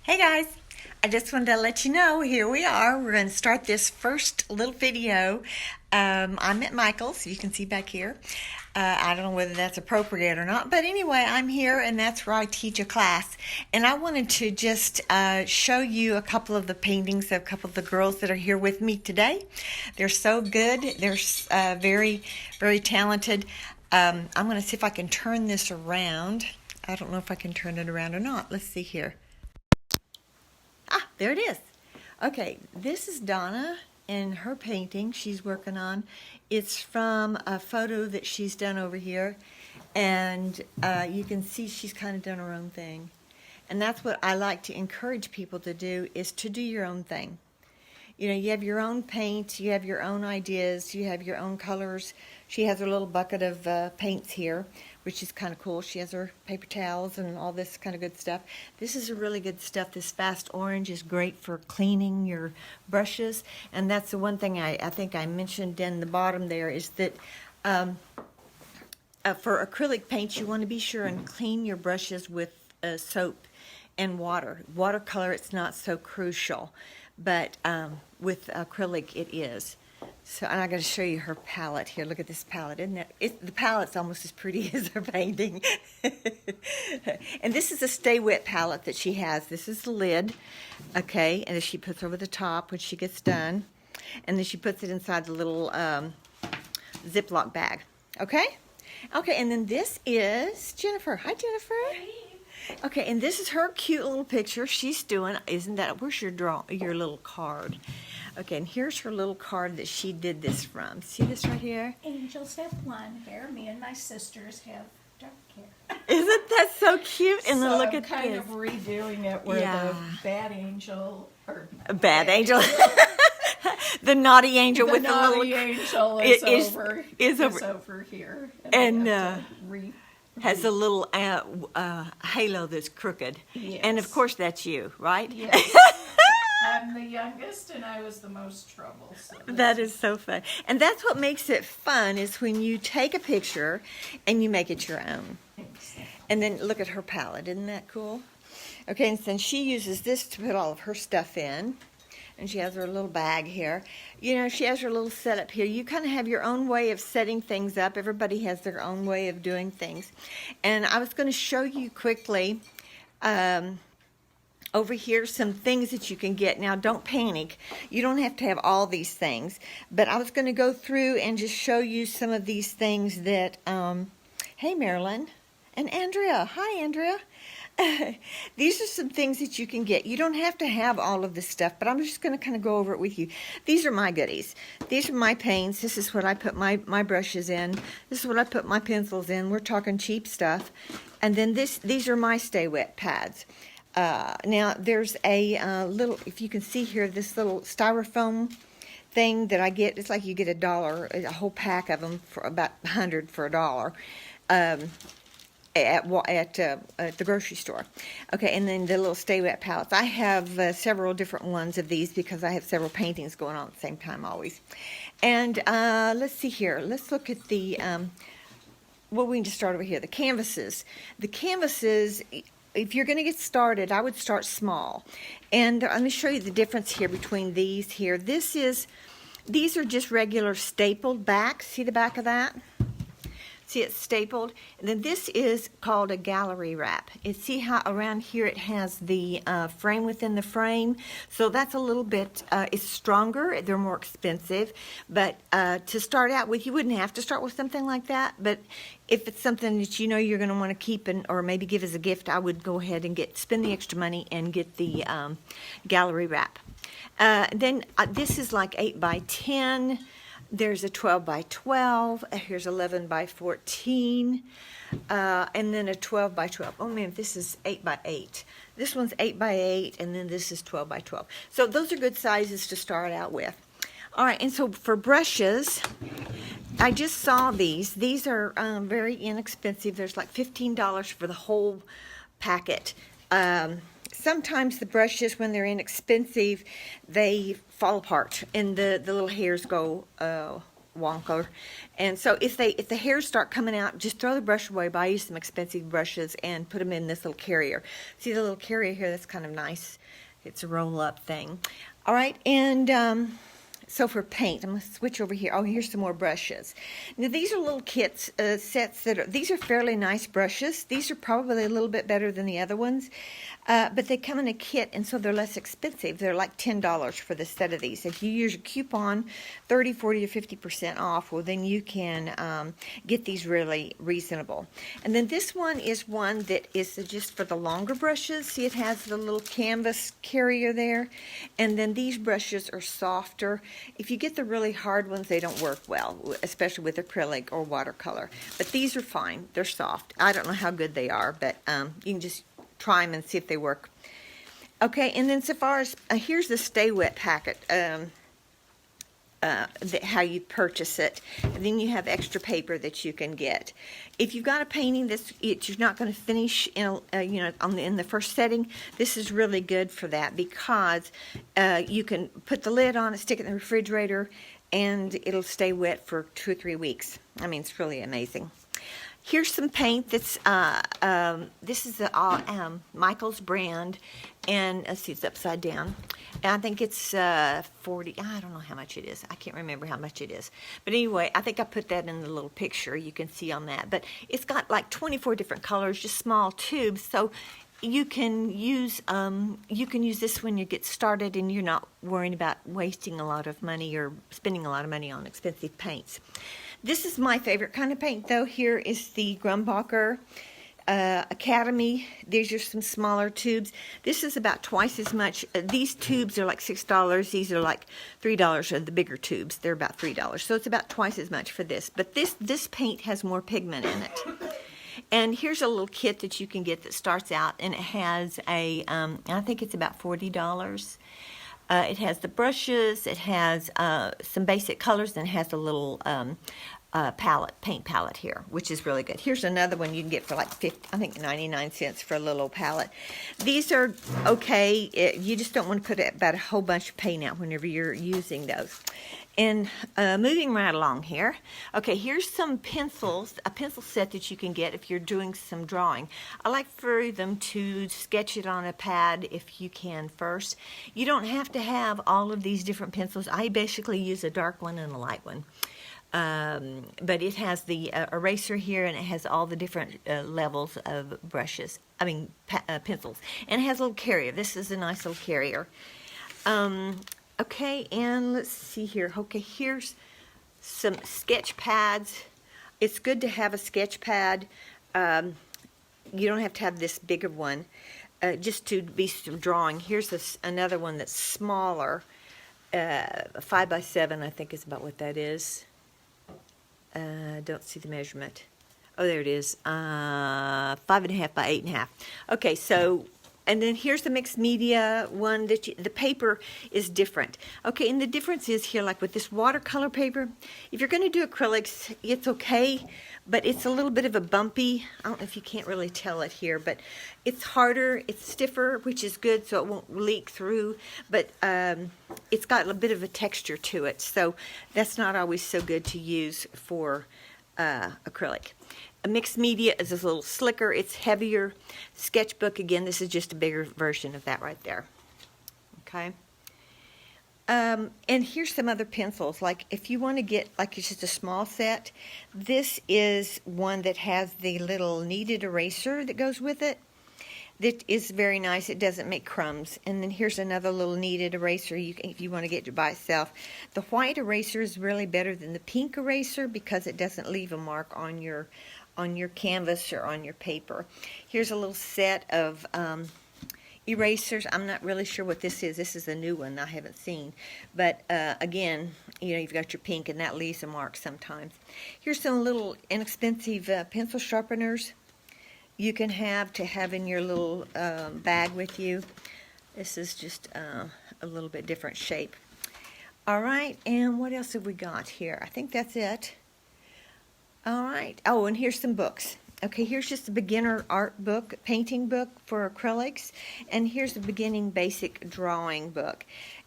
Hey guys, I just wanted to let you know, here we are. We're going to start this first little video. I'm at Michael's, you can see back here. I don't know whether that's appropriate or not, but anyway, I'm here and that's where I teach a class. And I wanted to just show you a couple of the paintings of a couple of the girls that are here with me today. They're so good. They're very, very talented. I'm going to see if I can turn this around. I don't know if I can turn it around or not. Let's see here. Ah, there it is. Okay, this is Donna and her painting she's working on. It's from a photo that she's done over here, and you can see she's kind of done her own thing. And that's what I like to encourage people to do, is to do your own thing. You know, you have your own paint, you have your own ideas, you have your own colors. She has her little bucket of paints here, which is kind of cool. She has her paper towels and all this kind of good stuff. This is a really good stuff. This fast orange is great for cleaning your brushes. And that's the one thing I think I mentioned in the bottom there, is that for acrylic paints, you want to be sure and clean your brushes with soap and water. Watercolor, it's not so crucial, but with acrylic it is. So, and I'm going to show you her palette here. Look at this palette, isn't it? The palette's almost as pretty as her painting. And this is a Stay Wet palette that she has. This is the lid, okay, and then she puts over the top when she gets done, and then she puts it inside the little Ziploc bag, okay? Okay, and then this is Jennifer. Hi, Jennifer. Hey. Okay, and this is her cute little picture she's doing. Isn't that, where's your little card? Okay, and here's her little card that she did this from. See this right here? Angels have blonde hair. Me and my sisters have dark hair. Isn't that so cute? And so then look I'm at kind this. of redoing it where the bad angel, or A bad angel. The naughty angel with the little angel is over here. And has a little halo that's crooked. Yes. And of course that's you, right? Yes. I'm the youngest, and I was the most trouble. So that is so fun. And that's what makes it fun, is when you take a picture and you make it your own. Exactly. And then look at her palette. Isn't that cool? Okay, and then she uses this to put all of her stuff in. And she has her little bag here. You know, she has her little setup here. You kind of have your own way of setting things up. Everybody has their own way of doing things. And I was going to show you quickly over here some things that you can get. Now, don't panic. You don't have to have all these things. But I was going to go through and just show you some of these things that, hey, Marilyn and Andrea. Hi, Andrea. These are some things that you can get. You don't have to have all of this stuff, but I'm just going to kind of go over it with you. These are my goodies. These are my paints. This is what I put my brushes in. This is what I put my pencils in. We're talking cheap stuff. And then these are my Stay Wet pads. Now, there's a little, if you can see here, this little styrofoam thing that I get. It's like you get $1, a whole pack of them for about 100 for $1. At the grocery store. Okay, and then the little Stay Wet palettes. I have several different ones of these because I have several paintings going on at the same time always. And let's see here. Let's look at the, well, we can just start over here. The canvases. The canvases, if you're going to get started, I would start small. And let me show you the difference here between these here. These are just regular stapled backs. See the back of that? See, it's stapled. And then this is called a gallery wrap. And see how around here it has the frame within the frame. So that's a little bit, it's stronger. They're more expensive. But to start out with, you wouldn't have to start with something like that. But if it's something that you know you're going to want to keep or maybe give as a gift, I would go ahead and spend the extra money and get the gallery wrap. Then this is like 8 by 10. There's a 12 by 12, here's 11 by 14, and then a 12 by 12. Oh man, this is 8 by 8. This one's 8 by 8, and then this is 12 by 12. So those are good sizes to start out with. All right, and so for brushes, I just saw these. These are very inexpensive. There's like $15 for the whole packet. Sometimes the brushes, when they're inexpensive, they fall apart and the little hairs go wonker. And so if the hairs start coming out, just throw the brush away, buy you some expensive brushes, and put them in this little carrier. See the little carrier here? That's kind of nice. It's a roll-up thing. All right, and so for paint, I'm going to switch over here. Oh, here's some more brushes. Now, these are little kits, sets these are fairly nice brushes. These are probably a little bit better than the other ones, but they come in a kit, and so they're less expensive. They're like $10 for the set of these. If you use your coupon, 30, 40, or 50% off, well, then you can get these really reasonable. And then this one is one that is just for the longer brushes. See, it has the little canvas carrier there, and then these brushes are softer. If you get the really hard ones, they don't work well, especially with acrylic or watercolor. But these are fine. They're soft. I don't know how good they are, but you can just try them and see if they work. Okay, and then so far as, here's the Stay Wet packet, how you purchase it. And then you have extra paper that you can get. If you've got a painting you're not going to finish in in the first setting, this is really good for that, because you can put the lid on it, stick it in the refrigerator, and it'll stay wet for 2 or 3 weeks. I mean, it's really amazing. Here's some paint that's, this is the Michael's brand, and let's see, it's upside down. And I think it's 40, I don't know how much it is. I can't remember how much it is. But anyway, I think I put that in the little picture you can see on that. But it's got like 24 different colors, just small tubes, so you can use this when you get started and you're not worrying about wasting a lot of money or spending a lot of money on expensive paints. This is my favorite kind of paint, though. Here is the Grumbacher Academy. These are some smaller tubes. This is about twice as much. These tubes are like $6. These are like $3. The bigger tubes, they're about $3. So it's about twice as much for this. But this paint has more pigment in it. And here's a little kit that you can get that starts out, and it has I think it's about $40. It has the brushes, it has some basic colors, and it has a little paint palette here, which is really good. Here's another one you can get for like 99 cents for a little palette. These are okay. You just don't want to put about a whole bunch of paint out whenever you're using those. And moving right along here, okay, here's some pencils, a pencil set that you can get if you're doing some drawing. I like for them to sketch it on a pad if you can first. You don't have to have all of these different pencils. I basically use a dark one and a light one. But it has the eraser here, and it has all the different levels of brushes, pencils. And it has a little carrier. This is a nice little carrier. Okay, and let's see here. Okay, here's some sketch pads. It's good to have a sketch pad. You don't have to have this bigger one, just to be drawing. Here's another one that's smaller. 5 by 7, I think is about what that is. Don't see the measurement. Oh, there it is. 5.5 by 8.5. Okay, so, and then here's the mixed media one that the paper is different. Okay, and the difference is here, like with this watercolor paper, if you're going to do acrylics, it's okay, but it's a little bit of a bumpy. I don't know if you can't really tell it here, but it's harder, it's stiffer, which is good, so it won't leak through, but it's got a bit of a texture to it, so that's not always so good to use for acrylic. A mixed media is a little slicker, it's heavier. Sketchbook, again, this is just a bigger version of that right there. Okay. And here's some other pencils. Like if you want to get like it's just a small set, this is one that has the little kneaded eraser that goes with it. That is very nice. It doesn't make crumbs. And then here's another little kneaded eraser if you want to get it by itself. The white eraser is really better than the pink eraser because it doesn't leave a mark on your canvas or on your paper. Here's a little set of erasers. I'm not really sure what this is. This is a new one I haven't seen. But again, you've got your pink, and that leaves a mark sometimes. Here's some little inexpensive pencil sharpeners you can have in your little bag with you. This is just a little bit different shape. All right, and what else have we got here? I think that's it. All right. Oh, and here's some books. Okay, here's just a beginner art book, painting book for acrylics, and here's a beginning basic drawing book.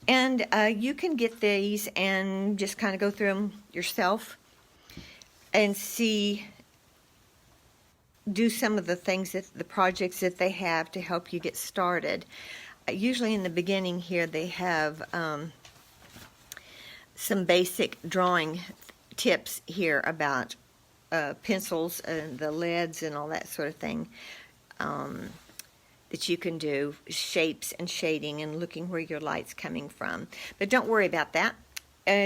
And you can get these and just kind of go through them yourself and do some of the things, the projects that they have to help you get started. Usually in the beginning here they have some basic drawing tips here about pencils and the leads and all that sort of thing that you can do, shapes and shading and looking where your light's coming from. But don't worry about that.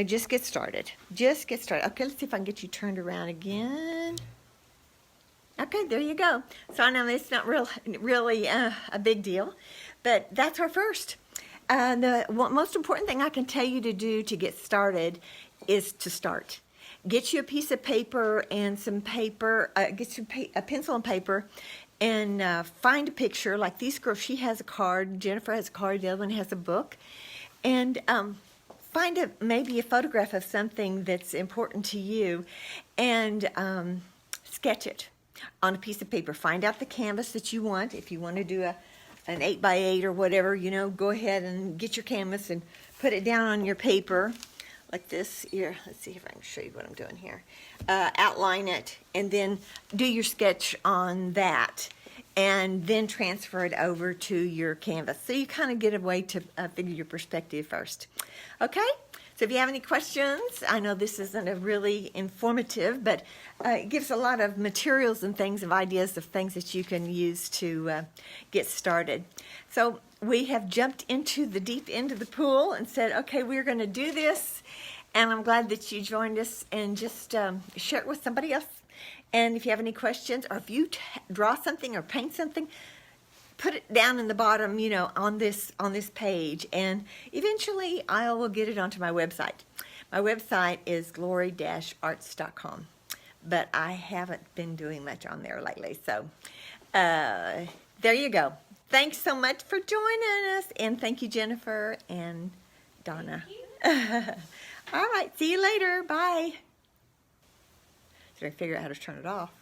Just get started. Just get started. Okay, let's see if I can get you turned around again. Okay, there you go. So I know it's not really a big deal, but that's our first. The most important thing I can tell you to do to get started is to start. Get you a piece of paper and some paper, get you a pencil and paper, and find a picture. Like these girls, she has a card, Jennifer has a card, the other one has a book. And find maybe a photograph of something that's important to you and sketch it on a piece of paper. Find out the canvas that you want. If you want to do an 8x8 or whatever, go ahead and get your canvas and put it down on your paper. Like this here. Let's see if I can show you what I'm doing here. Outline it and then do your sketch on that and then transfer it over to your canvas. So you kind of get a way to figure your perspective first. Okay? So if you have any questions, I know this isn't a really informative, but it gives a lot of materials and things, of ideas of things that you can use to get started. So we have jumped into the deep end of the pool and said, okay, we're going to do this. And I'm glad that you joined us, and just share it with somebody else. And if you have any questions, or if you draw something or paint something, put it down in the bottom, on this page. And eventually I will get it onto my website. My website is glory-arts.com. But I haven't been doing much on there lately. So there you go. Thanks so much for joining us. And thank you, Jennifer and Donna. All right. See you later. Bye. So I figure out how to turn it off.